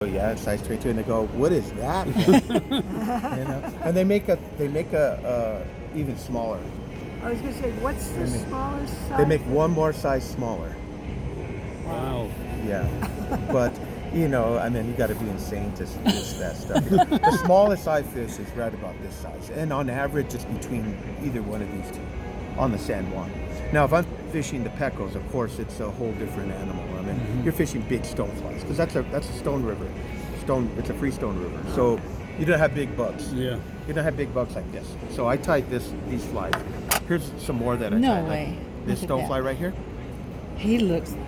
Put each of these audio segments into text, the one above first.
Oh yeah, it's size 22, and they go, "What is that?" And they make a even smaller. I was going to say, what's the smallest size? They make one more size smaller. Wow. Yeah, but you got to be insane to fish that stuff. The smallest size fish is right about this size, and on average, it's between either one of these two on the San Juan. Now, if I'm fishing the pecos, of course, it's a whole different animal. I mean, you're fishing big stoneflies because that's a stone river. It's a freestone river, so you don't have big bugs. Yeah. You don't have big bugs like this. So I tied these flies. Here's some more that I No tied. way. Like this Look at stonefly right here.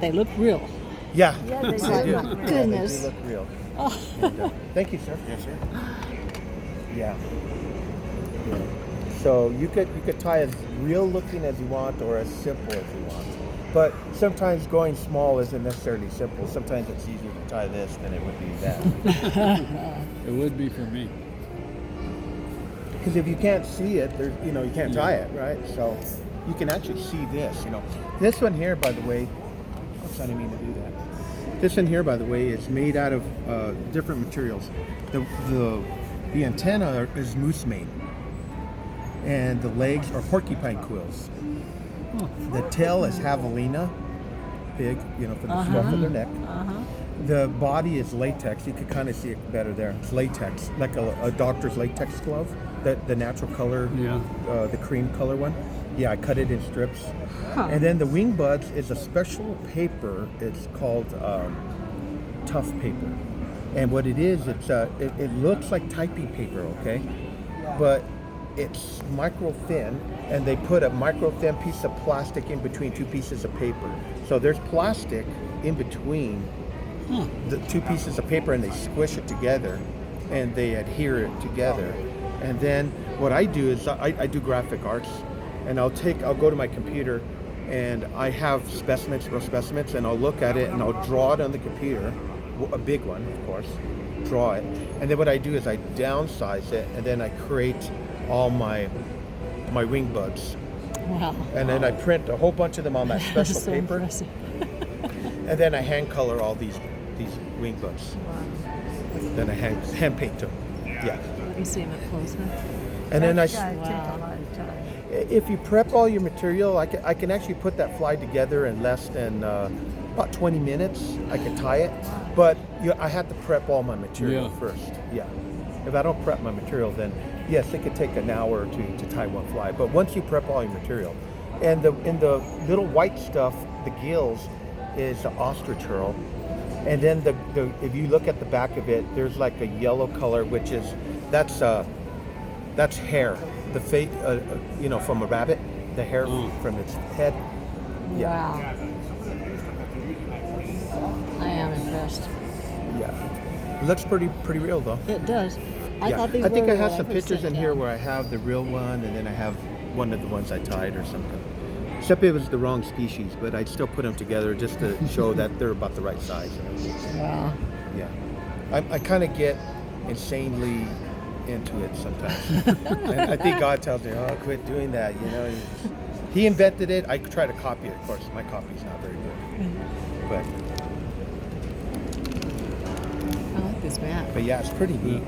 They look real. Yeah. Yeah, they Oh do. my goodness. They do look real. Oh. And, thank you, sir. Yes, sir. Yeah. So you could tie as real looking as you want or as simple as you want. But sometimes going small isn't necessarily simple. Sometimes it's easier to tie this than it would be that. It would be for me. Because if you can't see it, you can't tie it, right? So you can actually see this. This one here, by the way. Oops, I didn't mean to do that. This one here, by the way, is made out of different materials. The antenna is moose mane, and the legs are porcupine quills. The tail is javelina, pig, for the swell of their neck. The body is latex. You can kind of see it better there. It's latex, like a doctor's latex glove, the natural color, the cream color one. Yeah, I cut it in strips. And then the wing buds is a special paper. It's called tough paper. And what it is, it looks like typing paper, okay? But it's micro thin, and they put a micro thin piece of plastic in between two pieces of paper. So there's plastic in between the two pieces of paper, and they squish it together and they adhere it together. And then what I do is I do graphic arts, and I'll go to my computer, and I have real specimens, and I'll look at it and I'll draw it on the computer, a big one, of course, draw it. And then what I do is I downsize it, and then I create all my wing buds. Wow. And then I print a whole bunch of them on that special So paper. impressive. And then I hand color all these wing buds. Then I hand paint them. Yeah. Let me see them up closer. And then That's gotta Wow. take a lot of time. if you prep all your material, I can actually put that fly together in less than about 20 minutes. I can tie it, but I have to prep all my material first. Yeah. If I don't prep my material, then yes, it could take an hour or two to tie one fly. But once you prep all your material, and in the little white stuff, the gills is the ostrich herl, and then the if you look at the back of it, there's like a yellow color, which is that's hair, the face, from a rabbit, the hair from its head. Yeah. Wow. I am impressed. Yeah. It looks pretty real though. It does. Yeah. Thought these I think were I have real. some put a pictures set in here down. where I have the real one, and then I have one of the ones I tied or something. Except it was the wrong species, but I'd still put them together just to show that they're about the right size. Wow. Yeah. I kind of get insanely into it sometimes. And I think God tells me, oh, quit doing that, He invented it. I try to copy it. Of course, my copy's not very good. I like this map. But yeah, it's pretty neat.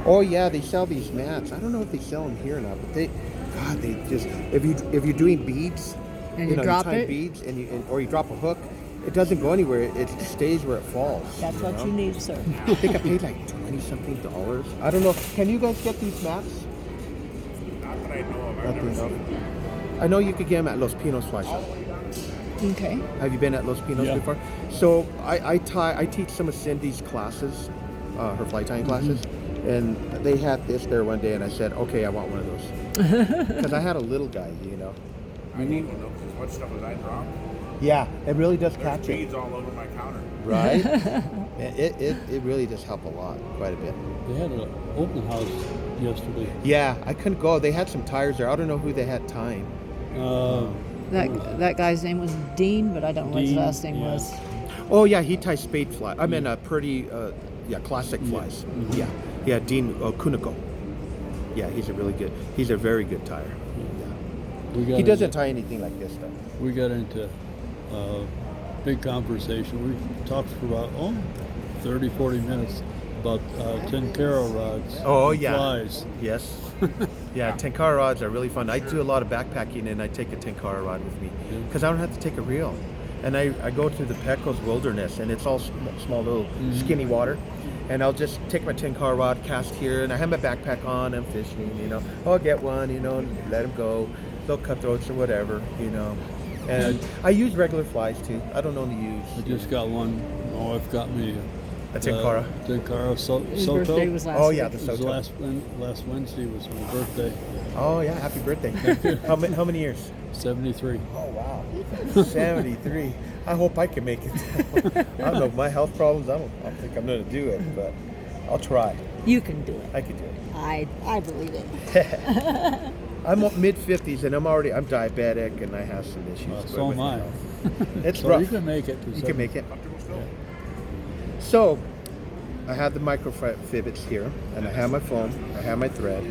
Oh yeah, they sell these mats. I don't know if they sell them here or not, but they just if you're doing beads, And you drop tie it? beads or you drop a hook, it doesn't go anywhere. It stays where it falls. That's what you need, sir. I think I paid like $20-something. I don't know. Can you guys get these mats? Not that I know of. I've Not never that I know seen of. I know you could get them at Los Pinos Fly Shop. Okay. Have you been at Los Pinos Yeah. before? So I teach some of Cindy's classes, her fly tying classes, and they had this there one day, and I said, okay, I want one of those because I had a little guy, I need one though, because what stuff was I dropped? Yeah, it really does There's catch it, beads all over my counter. right? it really does help a lot, quite a bit. They had an open house yesterday. Yeah, I couldn't go. They had some tires there. I don't know who they had tying. That guy's name was Dean, but I don't know what his Dean, last name yeah. was. Oh yeah, he ties spade fly. I mean, pretty, classic flies. Yeah, Dean Kuniko. Yeah, he's a very good tire. Yeah. He doesn't tie anything like this though. We got into big conversation. We talked for about 30, 40 minutes. About 10 Caro rods. Oh, and yeah. Flies. Yes. Yeah, Tenkara rods are really fun. I do a lot of backpacking and I take a Tenkara rod with me because I don't have to take a reel. And I go to the Pecos wilderness and it's all small little skinny water. And I'll just take my Tenkara rod, cast here, and I have my backpack on. I'm fishing, you know. I'll get one, you know, and let them go. They'll cutthroats or whatever, you know. And I use regular flies too. I don't only use I just got one. My wife got me a Tenkara. Tenkara His Soto. birthday was last Oh week. yeah, the It was Soto. last Wednesday was my birthday. Oh yeah, happy birthday. How many years? 73. Oh wow, 73. I hope I can make it. I don't know, my health problems, I don't think I'm gonna do it, but I'll try. You can do it. I could do it. I believe it. I'm mid 50s and I'm diabetic and I have some issues. So with am I. my health. It's So rough. you can make it. To You can make it. Yeah. So I have the microfibbits here and I have my foam, I have my thread.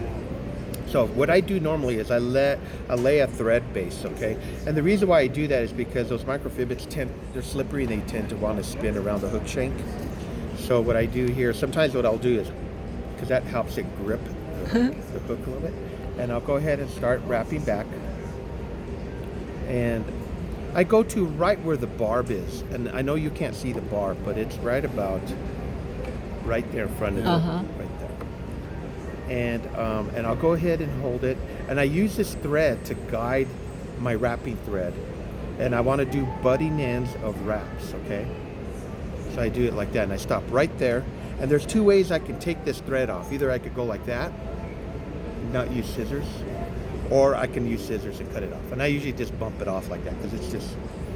So what I do normally is I lay a thread base, okay? And the reason why I do that is because those microfibbits they're slippery and they tend to want to spin around the hook shank. So what I do here, sometimes what I'll do is, because that helps it grip the hook a little bit, and I'll go ahead and start wrapping back. And I go to right where the barb is, and I know you can't see the barb, but it's right right there in front of it, right there. And I'll go ahead and hold it, and I use this thread to guide my wrapping thread, and I want to do butting ends of wraps, okay? So I do it like that, and I stop right there, and there's two ways I can take this thread off. Either I could go like that, not use scissors, or I can use scissors and cut it off. And I usually just bump it off like that because it's just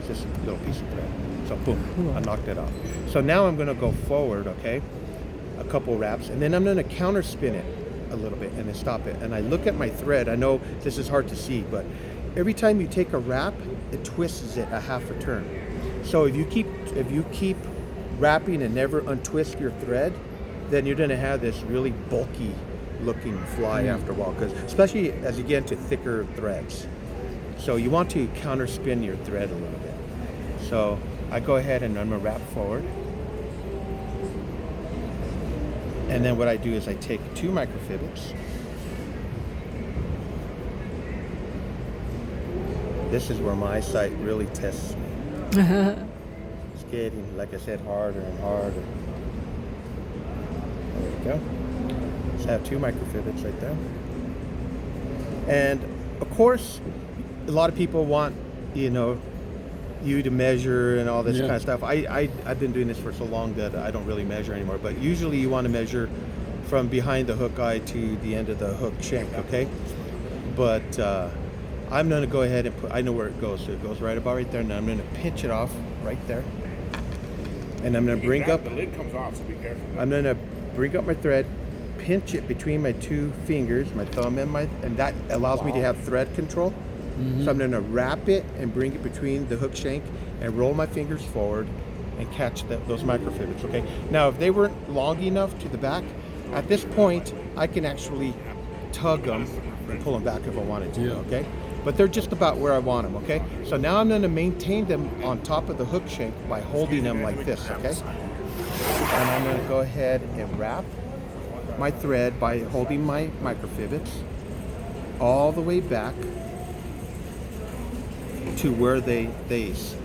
a little piece of thread. So boom, I knocked it off. So now I'm gonna go forward, okay? A couple wraps, and then I'm gonna counter spin it a little bit and then stop it. And I look at my thread. I know this is hard to see, but every time you take a wrap, it twists it a half a turn. So if you keep wrapping and never untwist your thread, then you're gonna have this really bulky looking fly after a while, because especially as you get into thicker threads. So you want to counter spin your thread a little bit. So I go ahead and I'm gonna wrap forward. And then what I do is I take two microfibbits. This is where my eyesight really tests me. It's getting, like I said, harder and harder. There we go. So I have two microfibbits right there. And of course, a lot of people want, you know, you to measure and all this kind of stuff. I've been doing this for so long that I don't really measure anymore, but usually you want to measure from behind the hook eye to the end of the hook shank, okay? But I'm going to go ahead and I know where it goes, so it goes right about right there, and I'm going to pinch it off right there. And I'm going to bring up, The lid comes off, so be careful. I'm going to bring up my thread, pinch it between my two fingers, my thumb and that allows me to have thread control. So I'm going to wrap it and bring it between the hook shank and roll my fingers forward and catch those microfibbits, okay? Now, if they weren't long enough to the back, at this point, I can actually tug them and pull them back if I wanted to, okay? But they're just about where I want them, okay? So now I'm going to maintain them on top of the hook shank by holding them like this, okay? And I'm going to go ahead and wrap my thread by holding my microfibbits all the way back to where they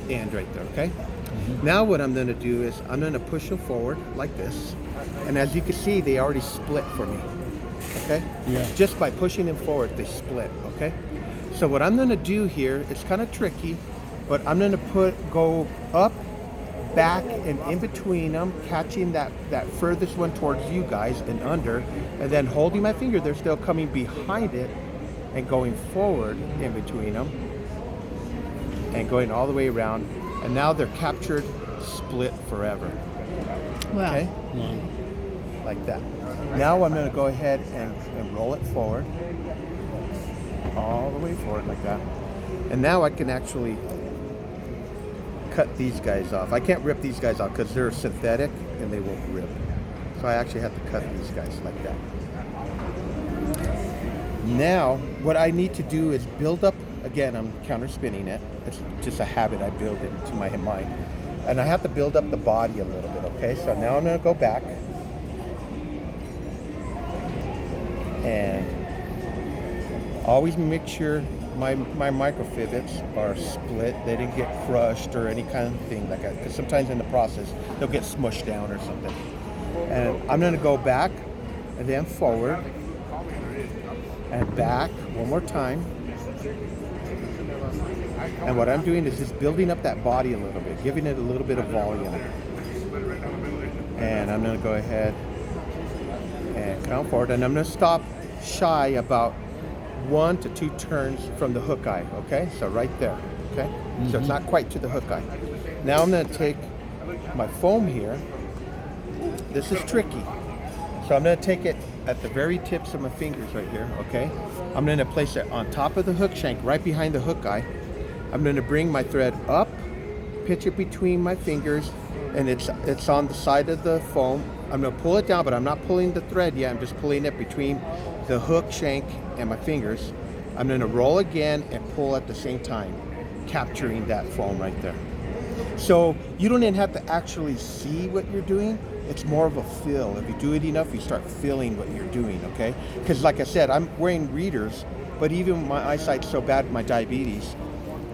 end right there, okay? Now what I'm going to do is I'm going to push them forward like this, and as you can see, they already split for me, okay? Just by pushing them forward, they split, okay? So what I'm going to do here, it's kind of tricky, but I'm going to go up, back, and in between them, catching that furthest one towards you guys and under, and then holding my finger, they're still coming behind it and going forward in between them and going all the way around, and now they're captured, split forever. Wow. Okay? Like that. Now I'm going to go ahead and roll it forward, all the way forward like that. And now I can actually cut these guys off. I can't rip these guys off because they're synthetic and they won't rip. So I actually have to cut these guys like that. Now, what I need to do is build up, again, I'm counter spinning it. It's just a habit I build into my mind. And I have to build up the body a little bit, okay? So now I'm gonna go back. And always make sure my microfibets are split. They didn't get crushed or any kind of thing like that. Because sometimes in the process, they'll get smushed down or something. And I'm gonna go back and then forward and back one more time. And what I'm doing is just building up that body a little bit, giving it a little bit of volume. And I'm gonna go ahead and come forward, and I'm gonna stop shy about 1 to 2 turns from the hook eye, okay? So right there, okay? So it's not quite to the hook eye. Now I'm gonna take my foam here. This is tricky. So I'm gonna take it at the very tips of my fingers right here, okay? I'm gonna place it on top of the hook shank, right behind the hook eye. I'm gonna bring my thread up, pitch it between my fingers, and it's on the side of the foam. I'm gonna pull it down, but I'm not pulling the thread yet. I'm just pulling it between the hook shank and my fingers. I'm gonna roll again and pull at the same time, capturing that foam right there. So you don't even have to actually see what you're doing. It's more of a feel. If you do it enough, you start feeling what you're doing, okay? Because like I said, I'm wearing readers, but even my eyesight's so bad with my diabetes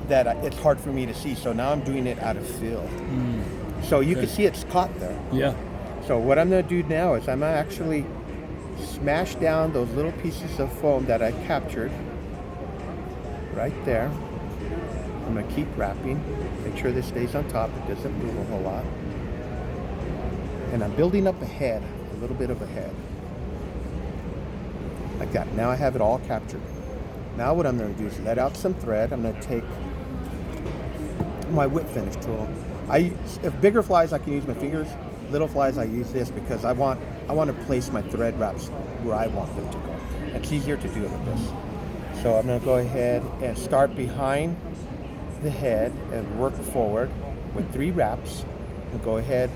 that it's hard for me to see. So now I'm doing it out of feel. So you can see it's caught there. Yeah. So what I'm gonna do now is I'm gonna actually smash down those little pieces of foam that I captured right there. I'm gonna keep wrapping, make sure this stays on top, it doesn't move a whole lot. And I'm building up a head, a little bit of a head. Like that. Now I have it all captured. Now what I'm gonna do is let out some thread. I'm gonna take my whip finish tool. If bigger flies, I can use my fingers. Little flies, I use this because I want to place my thread wraps where I want them to go. It's easier to do it with this. So I'm going to go ahead and start behind the head and work forward with 3 wraps. And go ahead,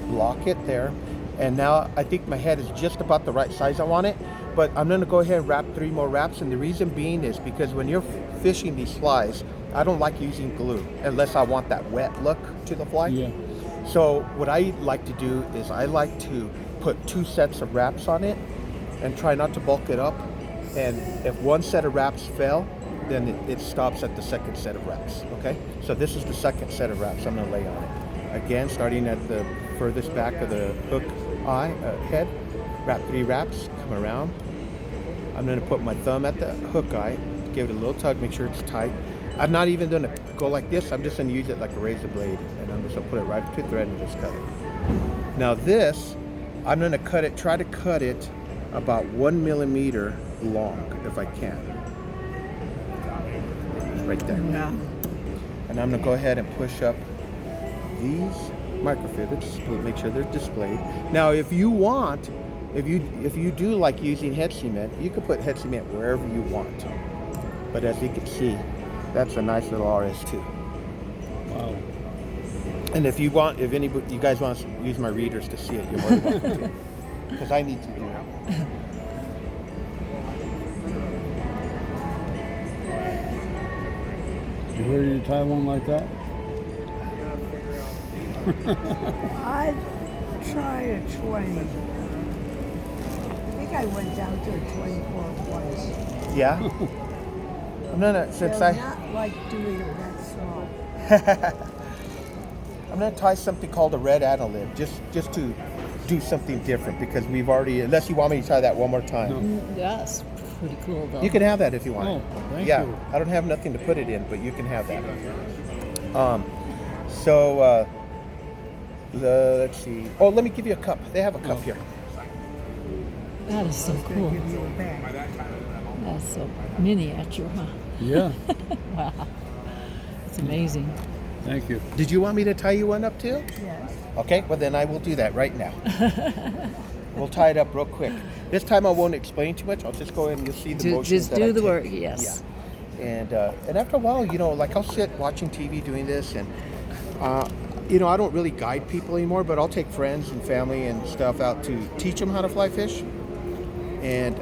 lock it there. And now I think my head is just about the right size I want it. But I'm going to go ahead and wrap 3 more wraps. And the reason being is because when you're fishing these flies, I don't like using glue unless I want that wet look to the fly. Yeah. So what I like to do is I like to put 2 sets of wraps on it and try not to bulk it up. And if one set of wraps fail, then it stops at the second set of wraps, okay? So this is the second set of wraps I'm gonna lay on it. Again, starting at the furthest back of the hook head, wrap 3 wraps, come around. I'm gonna put my thumb at the hook eye, give it a little tug, make sure it's tight. I'm not even gonna go like this, I'm just gonna use it like a razor blade, and I'm just gonna put it right to the thread and just cut it. Now this, I'm gonna cut it, try to cut it about 1 millimeter long, if I can. Right there. Yeah. And I'm gonna go ahead and push up these microfibets to make sure they're displayed. Now if you want, if you do like using head cement, you can put head cement wherever you want. But as you can see, that's a nice little RS2. Wow. And if you want, if anybody, you guys want to use my readers to see it, you're more than welcome to. Because I need to do it. You ready to tie one like that? I'd try a 20. I think I went down to a 24 once. Yeah? I'm gonna, since They're I, not like doing it that small. I'm gonna tie something called a red analib, just to do something different because we've already, unless you want me to tie that one more time. That's pretty cool, though. You can have that if you want. Oh, thank yeah, you. I don't have nothing to put it in, but you can have that. Let's see. Oh, let me give you a cup. They have a cup here. That is so cool. Give you a bag. That's so miniature, huh? Yeah. Wow. It's amazing. Thank you. Did you want me to tie you one up too? Yes. Okay, well then I will do that right now. We'll tie it up real quick. This time I won't explain too much. I'll just go in and you'll see the motions Just that do I the take. work, yes. Yeah. And after a while, you know, like I'll sit watching TV doing this, and you know, I don't really guide people anymore, but I'll take friends and family and stuff out to teach them how to fly fish, and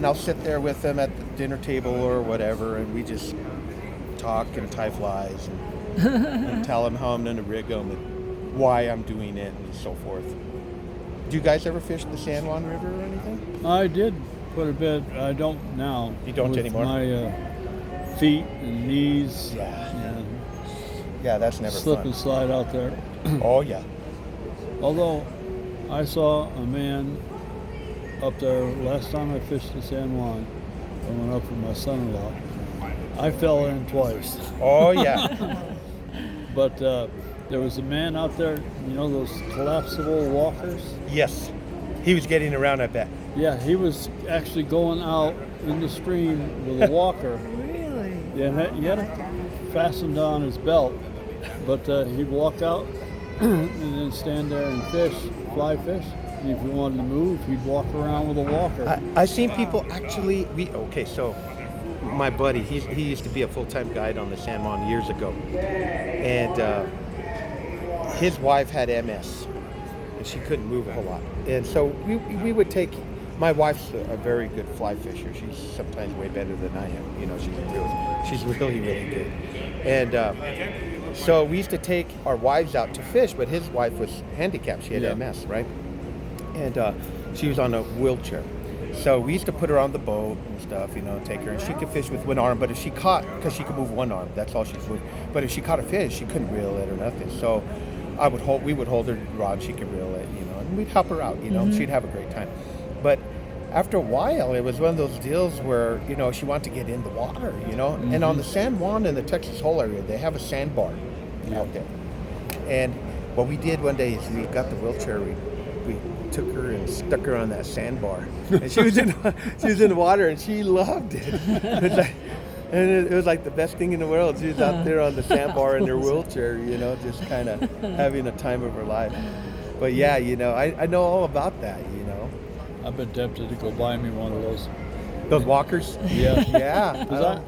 I'll sit there with them at the dinner table or whatever, and we just talk and tie flies. And and tell them how I'm going to rig them and why I'm doing it and so forth. Do you guys ever fish the San Juan River or anything? I did quite a bit. I don't now. You don't with anymore? My feet and knees. Yeah. And Yeah, that's never slip fun. and slide out there. Oh, yeah. Although I saw a man up there last time I fished the San Juan. I went up with my son-in-law. I fell in twice. Oh, yeah. But there was a man out there, you know, those collapsible walkers? Yes. He was getting around, I bet. Yeah, he was actually going out in the stream with a walker. Really? Yeah, he had it fastened on his belt, but he'd walk out and then stand there and fish, fly fish. And if he wanted to move, he'd walk around with a walker. I've seen people actually. So my buddy, he used to be a full-time guide on the San Juan years ago, and his wife had MS, and she couldn't move a whole lot. And so we would take. My wife's a very good fly fisher. She's sometimes way better than I am. You know, she's really good. And so we used to take our wives out to fish, but his wife was handicapped. She had MS, right? And she was on a wheelchair. So we used to put her on the boat and stuff, you know, take her, and she could fish with one arm. But if she caught, because she could move one arm, that's all she could move. But if she caught a fish, she couldn't reel it or nothing. So we would hold her rod, she could reel it, you know, and we'd help her out, you know, and she'd have a great time. But after a while, it was one of those deals where, you know, she wanted to get in the water, you know. And on the San Juan and the Texas Hole area, they have a sandbar out there. And what we did one day is we got the wheelchair, we took her and stuck her on that sandbar. And she was in the water, and she loved it. It was like the best thing in the world. She was out there on the sandbar in her wheelchair, you know, just kind of having a time of her life. But yeah, you know, I know all about that, you know. I've been tempted to go buy me one of those. Those walkers? Yeah. Yeah. 'Cause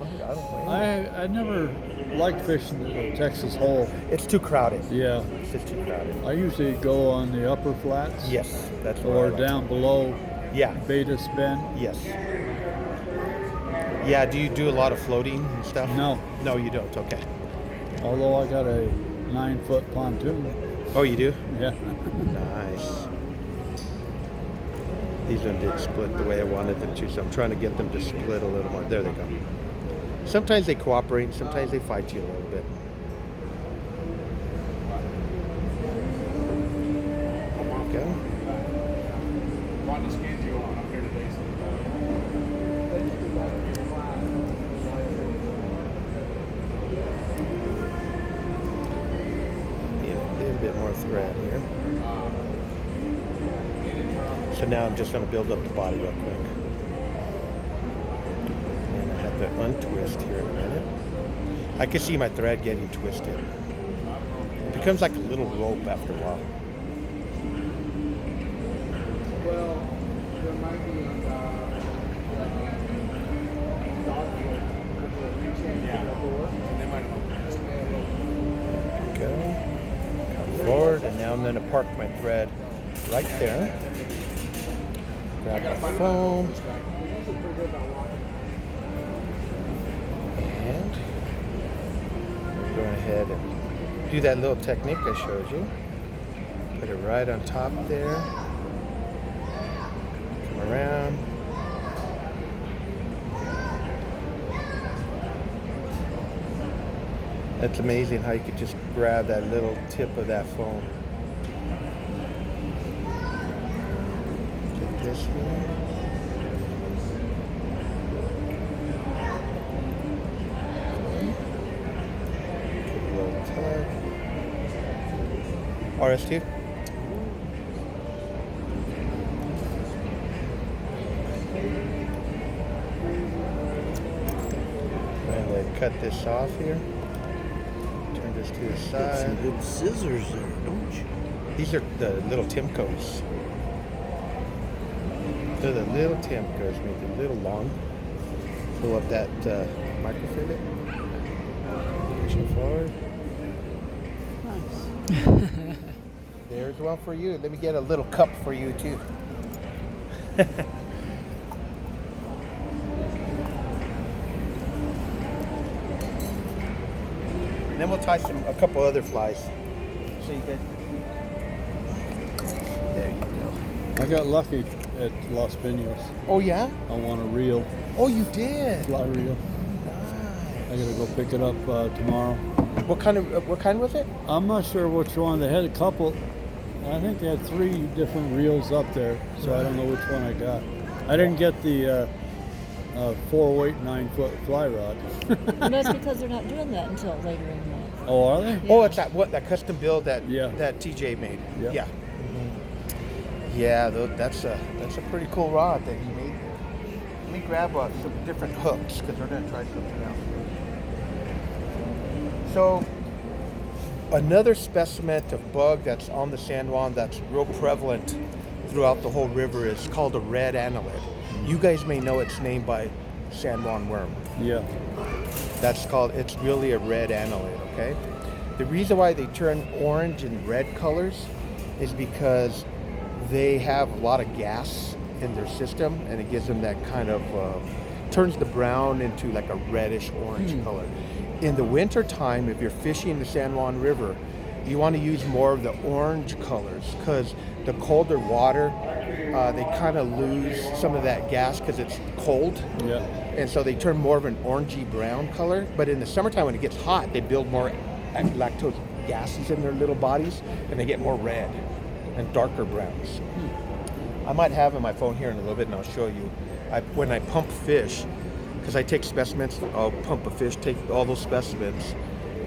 I I never liked fishing the Texas Hole. It's too crowded. Yeah. It's just too crowded. I usually go on the upper flats. Yes, that's what I Or like. down below Yeah. Beta Spin. Yes. Yeah, do you do a lot of floating and stuff? No. No, you don't. Okay. Although I got a 9-foot pontoon. Oh, you do? Yeah. Nice. These ones didn't split the way I wanted them to, so I'm trying to get them to split a little more. There they go. Sometimes they cooperate, sometimes they fight you a little bit. There we go. Need a little bit more thread here. So now I'm just going to build up the body real quick. And I have to untwist here in a minute. I can see my thread getting twisted. It becomes like a little rope after a while. Go. Come forward, and now I'm going to park my thread right there. Grab my foam. And we're going ahead and do that little technique I showed you. Put it right on top there. Come around. That's amazing how you could just grab that little tip of that foam. Get this here. Give it a little tug. RS2. I'm going to cut this off here. Turn this to the Got some side. good scissors there, don't you? These are the little Timcos. They're the little Timcos, maybe a little long. Pull up that microfillet. Push it forward. Nice. There's one for you. Let me get a little cup for you too. And then we'll tie a couple other flies. So you get. There you go. I got lucky at Los Pinos. Oh yeah? I want a reel, Oh, you did. fly reel. I gotta go pick it up tomorrow. What kind was it? I'm not sure which one. They had a couple. I think they had 3 different reels up there, so I don't know which one I got. I didn't get the 4-weight 9-foot fly rod. And that's because they're not doing that until later in the month. Oh, are they? Oh, it's that custom build that Yeah. that TJ made. Yeah. Yeah. Yeah, that's a pretty cool rod that he made there. Let me grab some different hooks because we're gonna try something else. So another specimen of bug that's on the San Juan that's real prevalent throughout the whole river is called a red annelid. You guys may know its name by San Juan worm. Yeah. It's really a red annelid, okay? The reason why they turn orange and red colors is because they have a lot of gas in their system and it gives them that kind of, turns the brown into like a reddish orange color. In the winter time, if you're fishing the San Juan River, you want to use more of the orange colors because the colder water, they kind of lose some of that gas because it's cold. Yeah. And so they turn more of an orangey brown color. But in the summertime when it gets hot, they build more lactose gases in their little bodies and they get more red and darker browns. I might have in my phone here in a little bit and I'll show you. When I pump fish, because I take specimens, I'll pump a fish, take all those specimens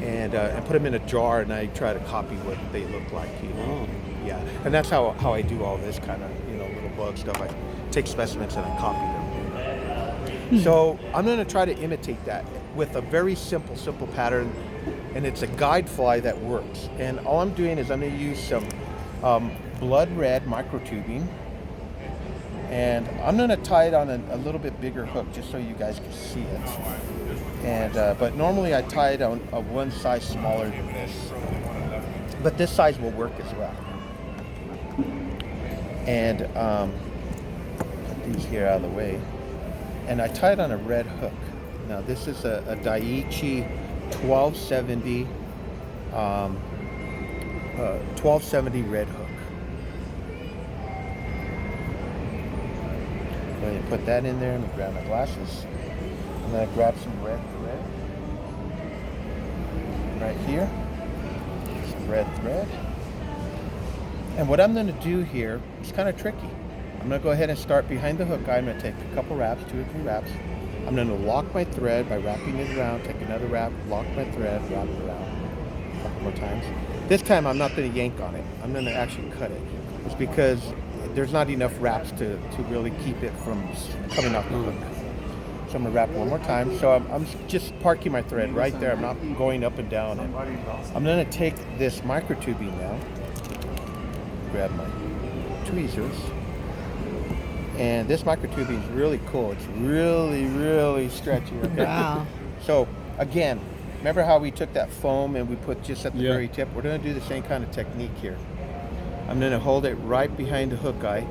and put them in a jar and I try to copy what they look like, you know. Yeah, and that's how I do all this kind of, little bug stuff. I take specimens and I copy them. So I'm going to try to imitate that with a very simple pattern, and it's a guide fly that works. And all I'm doing is I'm going to use some blood red microtubing, and I'm going to tie it on a little bit bigger hook just so you guys can see it. And but normally I tie it on a one size smaller than this, but this size will work as well. And put these here out of the way. And I tie it on a red hook. Now this is a Daiichi 1270 1270 red hook. Go ahead and put that in there. I'm gonna grab my glasses. I'm gonna grab some red thread right here. Some red thread. And what I'm going to do here is kind of tricky. I'm going to go ahead and start behind the hook eye. I'm going to take a couple wraps, 2 or 3 wraps. I'm going to lock my thread by wrapping it around, take another wrap, lock my thread, wrap it around a couple more times. This time I'm not going to yank on it. I'm going to actually cut it. It's because there's not enough wraps to really keep it from coming off the hook. So I'm going to wrap one more time. So I'm just parking my thread right there. I'm not going up and down. And I'm going to take this microtubing now. Grab my tweezers, and this microtubing is really cool. It's really stretchy. Okay? Wow. So again, remember how we took that foam and we put just at the very tip? We're going to do the same kind of technique here. I'm going to hold it right behind the hook eye.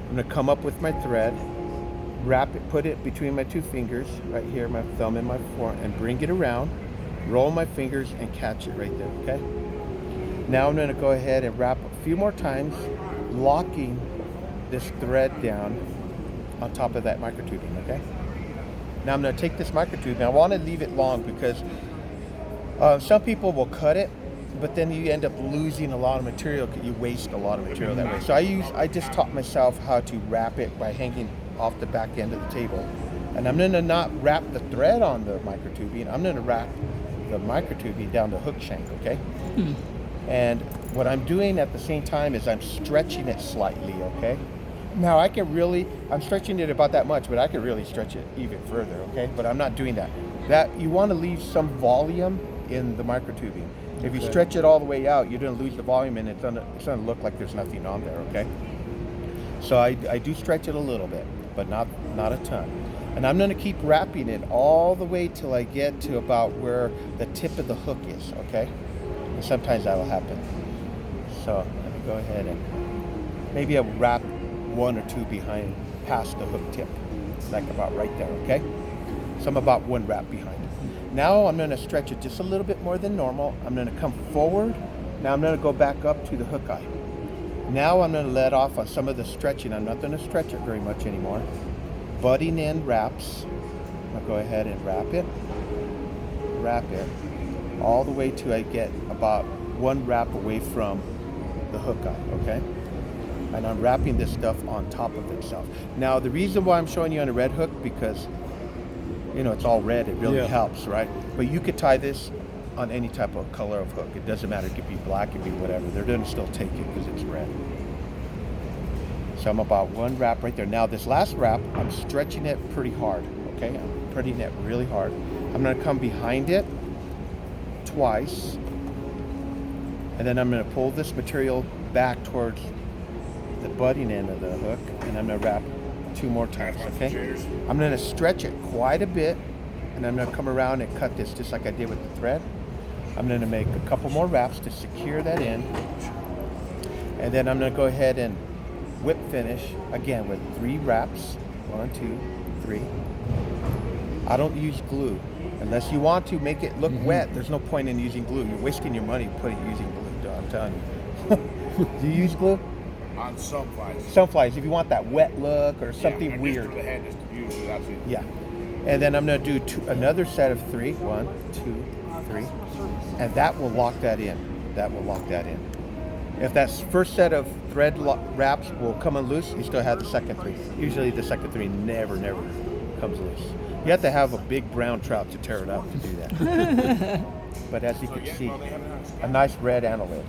I'm going to come up with my thread, wrap it, put it between my 2 fingers right here, my thumb and my forearm, and bring it around, roll my fingers and catch it right there. Okay. Now I'm going to go ahead and wrap a few more times, locking this thread down on top of that microtubing, okay? Now I'm going to take this microtubing. I want to leave it long because some people will cut it, but then you end up losing a lot of material. You waste a lot of material that way. So I just taught myself how to wrap it by hanging off the back end of the table. And I'm going to not wrap the thread on the microtubing. I'm going to wrap the microtubing down the hook shank, okay? And what I'm doing at the same time is I'm stretching it slightly, okay? Now I'm stretching it about that much, but I could really stretch it even further, okay? But I'm not doing that. You want to leave some volume in the microtubing. If you stretch it all the way out, you're going to lose the volume and it's going to look like there's nothing on there, okay? So I do stretch it a little bit, but not a ton. And I'm going to keep wrapping it all the way till I get to about where the tip of the hook is, okay? And sometimes that will happen. So let me go ahead and maybe I'll wrap 1 or 2 behind past the hook tip, like about right there, okay? So I'm about 1 wrap behind. Now I'm going to stretch it just a little bit more than normal. I'm going to come forward. Now I'm going to go back up to the hook eye. Now I'm going to let off on some of the stretching. I'm not going to stretch it very much anymore. Butting in wraps. I'll go ahead and wrap it, all the way to I get about one wrap away from the hook eye, okay? And I'm wrapping this stuff on top of itself. Now the reason why I'm showing you on a red hook, because you know it's all red, it really helps, right? But you could tie this on any type of color of hook. It doesn't matter, it could be black, it could be whatever. They're gonna still take it because it's red. So I'm about one wrap right there. Now this last wrap, I'm stretching it pretty hard, okay? I'm putting it really hard. I'm gonna come behind it twice, and then I'm gonna pull this material back towards the butting end of the hook, and I'm gonna wrap 2 more times, okay? I'm gonna stretch it quite a bit, and I'm gonna come around and cut this just like I did with the thread. I'm gonna make a couple more wraps to secure that in, and then I'm gonna go ahead and whip finish again with 3 wraps. 1, 2, 3. I don't use glue. Unless you want to make it look wet, there's no point in using glue. You're wasting your money using glue, I'm telling you. Do you use glue? On some flies. Some flies, if you want that wet look or something weird. The head just usually that's it. Yeah. And then I'm going to do another set of 3. 1, 2, 3. And that will lock that in. That will lock that in. If that first set of thread wraps will come unloose, you still have the second 3. Usually the second 3 never comes loose. You have to have a big brown trout to tear it up to do that. But as you can see, a nice red antelope.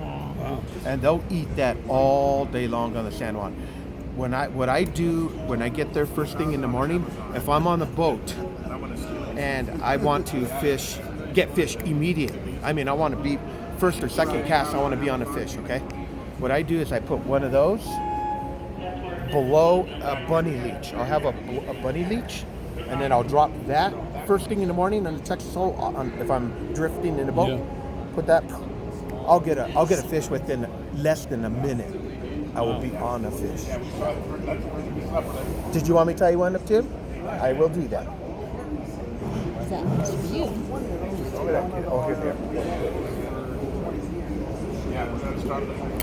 Wow. And they'll eat that all day long on the San Juan. What I do when I get there first thing in the morning, if I'm on the boat and I want to get fish immediately. I mean, I want to be first or second cast, I want to be on the fish, okay? What I do is I put one of those below a bunny leech. I'll have a bunny leech, and then I'll drop that first thing in the morning on the Texas hole. If I'm drifting in the boat, put that. I'll get a fish within less than a minute. I will be on a fish. Did you want me to tie you one up too? I will do that. That one's for you. Oh, here.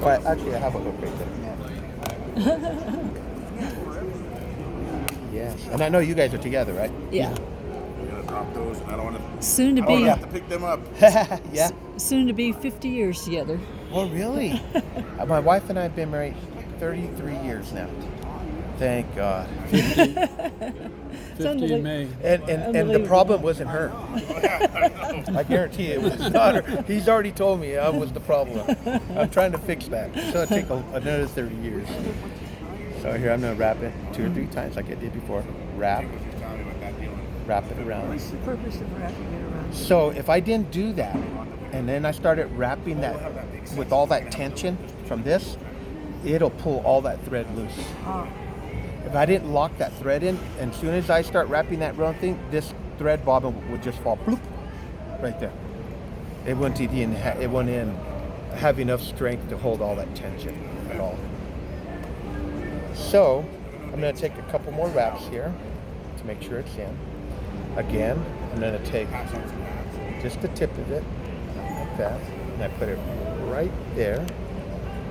But actually, I have a hook right there. Yes, and I know you guys are together, right? Yeah. We're gonna drop those, and I don't want to. Soon to I don't be. have to pick them up. Yeah. Soon to be 50 years together. Oh, really? My wife and I have been married 33 years now. Thank God. 50 in May. And the problem wasn't her. I guarantee it was not her. He's already told me I was the problem. I'm trying to fix that. So it'll take another 30 years. So here I'm going to wrap it 2 or 3 times like I did before. Wrap it around. What's the purpose of wrapping it around? So if I didn't do that, and then I started wrapping that with all that tension from this, it'll pull all that thread loose. If I didn't lock that thread in, and as soon as I start wrapping that round thing, this thread bobbin would just fall bloop, right there. It wouldn't even have enough strength to hold all that tension at all. So I'm going to take a couple more wraps here to make sure it's in. Again, I'm going to take just the tip of it, like that, and I put it right there.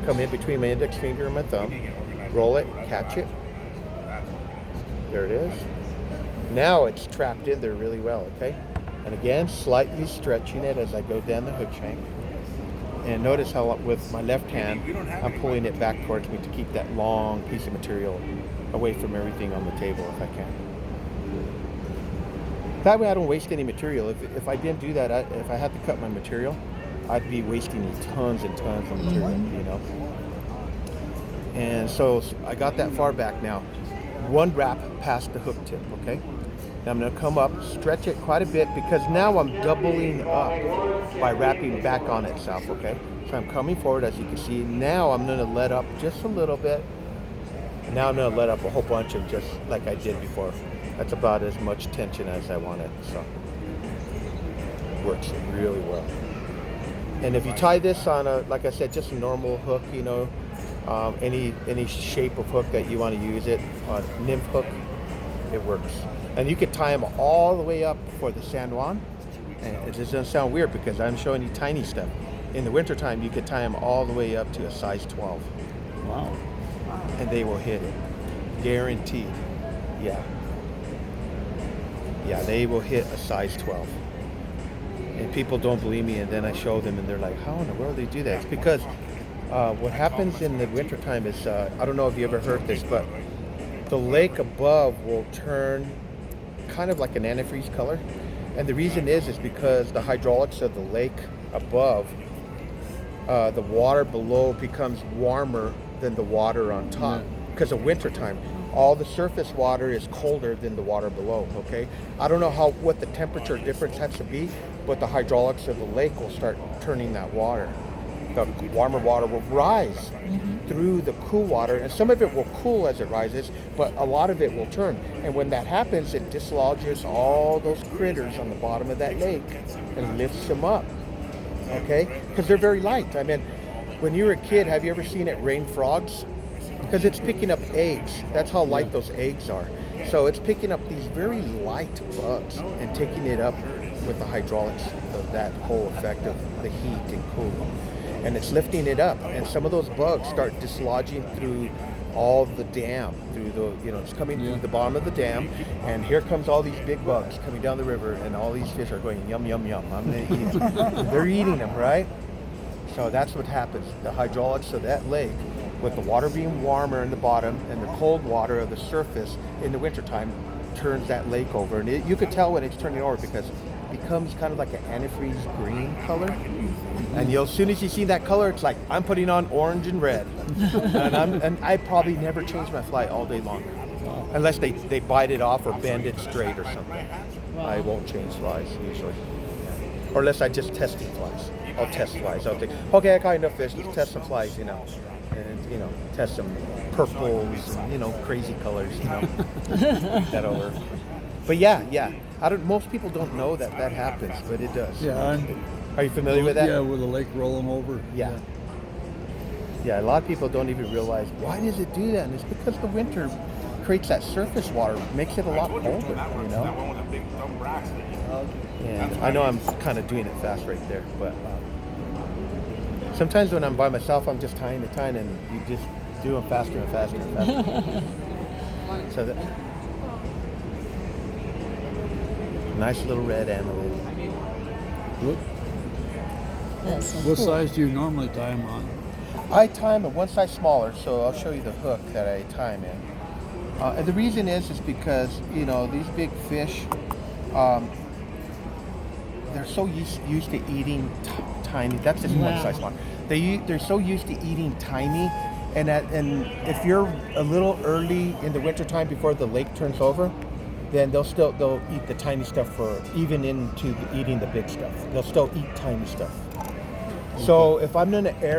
Come in between my index finger and my thumb, roll it, catch it. There it is. Now it's trapped in there really well, okay? And again, slightly stretching it as I go down the hook shank. And notice how with my left hand, I'm pulling it back towards me to keep that long piece of material away from everything on the table if I can. That way I don't waste any material. If I didn't do that, if I had to cut my material, I'd be wasting tons and tons of material, you know? And so I got that far back now. One wrap past the hook tip, okay? Now I'm gonna come up, stretch it quite a bit because now I'm doubling up by wrapping back on itself, okay? So I'm coming forward as you can see. Now I'm gonna let up just a little bit. And now I'm gonna let up a whole bunch of just like I did before. That's about as much tension as I wanted, so it works really well. And if you tie this on like I said, just a normal hook, you know, any shape of hook that you want to use it on, nymph hook, it works. And you could tie them all the way up for the San Juan. And it doesn't sound weird because I'm showing you tiny stuff. In the wintertime, you could tie them all the way up to a size 12. Wow. And they will hit it. Guaranteed. Yeah. Yeah, they will hit a size 12. And people don't believe me, and then I show them, and they're like, how in the world do they do that? It's because what happens in the wintertime is, I don't know if you ever heard this, but the lake above will turn kind of like an antifreeze color. And the reason is because the hydraulics of the lake above, the water below becomes warmer than the water on top. Because of wintertime, all the surface water is colder than the water below, okay? I don't know what the temperature difference has to be, but the hydraulics of the lake will start turning that water. The warmer water will rise through the cool water, and some of it will cool as it rises, but a lot of it will turn. And when that happens, it dislodges all those critters on the bottom of that lake and lifts them up, okay? Because they're very light. I mean, when you were a kid, have you ever seen it rain frogs? Because it's picking up eggs. That's how light those eggs are. So it's picking up these very light bugs and taking it up with the hydraulics of that whole effect of the heat and cooling. And it's lifting it up. And some of those bugs start dislodging through all the dam, it's coming through the bottom of the dam. And here comes all these big bugs coming down the river, and all these fish are going, yum, yum, yum. I'm going to eat them. They're eating them, right? So that's what happens. The hydraulics of that lake, with the water being warmer in the bottom and the cold water of the surface in the wintertime, turns that lake over. And you could tell when it's turning over because it becomes kind of like an antifreeze green color. And as soon as you see that color, it's like, I'm putting on orange and red. and I probably never change my fly all day long. Unless they bite it off or bend it straight or something. I won't change flies usually. Or unless I just testing flies. I'll test flies. I'll think, okay, I caught enough fish, let's test some flies, and test some purples and crazy colors, that over. But yeah, most people don't know that happens, but it does. Yeah. Are you familiar with that? Yeah, with the lake rolling over. Yeah, a lot of people don't even realize, why does it do that? And it's because the winter creates that surface water, makes it a lot colder, And I know I'm kind of doing it fast right there, but sometimes when I'm by myself, I'm just tying and you just do them faster and faster and faster. So that nice little red annelid. What size do you normally tie them on? I tie them at one size smaller, so I'll show you the hook that I tie them in. And the reason is because these big fish, they're so used to eating tiny. That's just one size smaller. They're so used to eating tiny, and if you're a little early in the wintertime before the lake turns over, then they'll eat the tiny stuff even into eating the big stuff. They'll still eat tiny stuff. So if I'm going to air